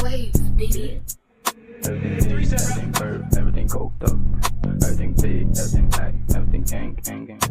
wave, baby. Everything curve, everything coked up, everything big, everything black, everything gang, gang, gang.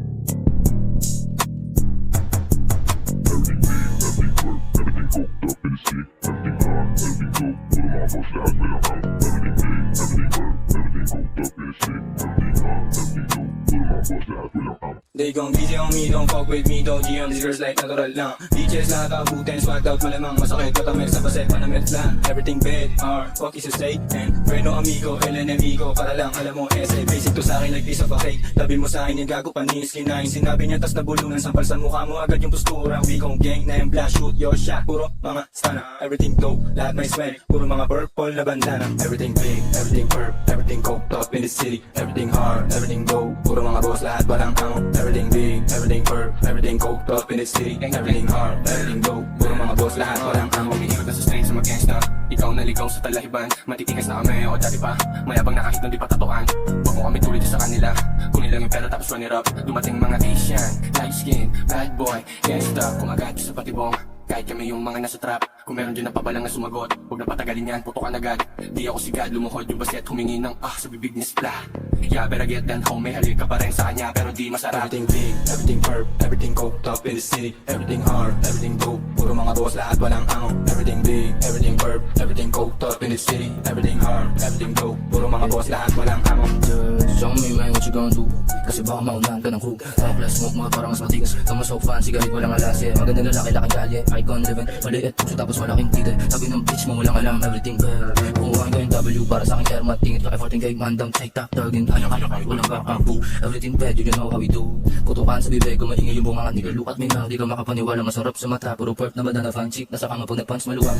Everything big, everything curve, everything coked up in the city. Everything hard, everything dope. Put them on both lahat, walang out. Everything big, everything curve, everything coked up in the city. Everything hard, everything dope. Put them on both lahat, walang out. They gon' busy on me, don't fuck with me, don't GM, these girls like natural lang. Bitches nakakabutin, swagged out malamang masakit, katamig sa paset, panamit lang. Everything bad, fuck is a state, and bueno amigo, el enemigo, para lang alam mo, essay, basic to sa akin like piece of a cake. Tabi mo sa akin yung gago panis, kinain, sinabi niya tas nabulungan, sampal sa mukha mo agad yung postura. We gon' gang na yung blast, shoot your shot, puro mga stana. Everything dope, lahat may swag, puro mga purple na bandana. Everything big, everything perp, everything coked up in the city. Everything hard, everything dope, puro mga boss, lahat walang out. Everything big, everything perp, everything coked up in the city. Everything hard, everything dope, puro mga boss, lahat walang out. Umiikot na sa streets sa mga gangsta, ikaw naligaw sa talahiban. Matitikas na kami o dati pa, mayabang na kahit nung di pa tatuan. Huwag mo kami tulad sa kanila, kunin lang yung pera tapos run it up. Dumating mga Asian, light skin, bad boy, gangsta, kumagat sa patibong. Kahit kami yung mga nasa trap, kung meron dyan na pabalang na sumagot, huwag na patagalin yan, putokan agad. Di ako sigad, lumuhod yung baset, humingi ng sa bibig ni Spla. Yeah, better get that home, may halik ka pa rin sa kanya, pero di masarap. Everything big, everything perp, everything coked up in the city. Everything hard, everything dope, puro mga boss, lahat walang out. Everything big, everything perp, everything coked up in the city. Everything hard, everything dope, puro mga boss, lahat walang out. Just show me man what you gon' do, kasi baka maunahan ka ng crew. Mga plus smoke, mga parang mas matigas. Kama so fancy kahit walang alas, yeah. Magandang lalaki, laking kalye, icon living. Maliit puso tapos malaking tite. Sabi ng bitch mo walang alam, everything bad. Kumuhaan ko yung W para sa aking airmat. Tingin ka kay 14K, man down, take top, targin. Kaya kahit walang kakapu. Everything bad, you know how we do. Putukan sa bibig ko, maingay yung bunga. Nigga, look at me now, di ka makapaniwala. Masarap sa mata, puro perp na banana fan cheap. Nasa kama pag nag-punch maluwag.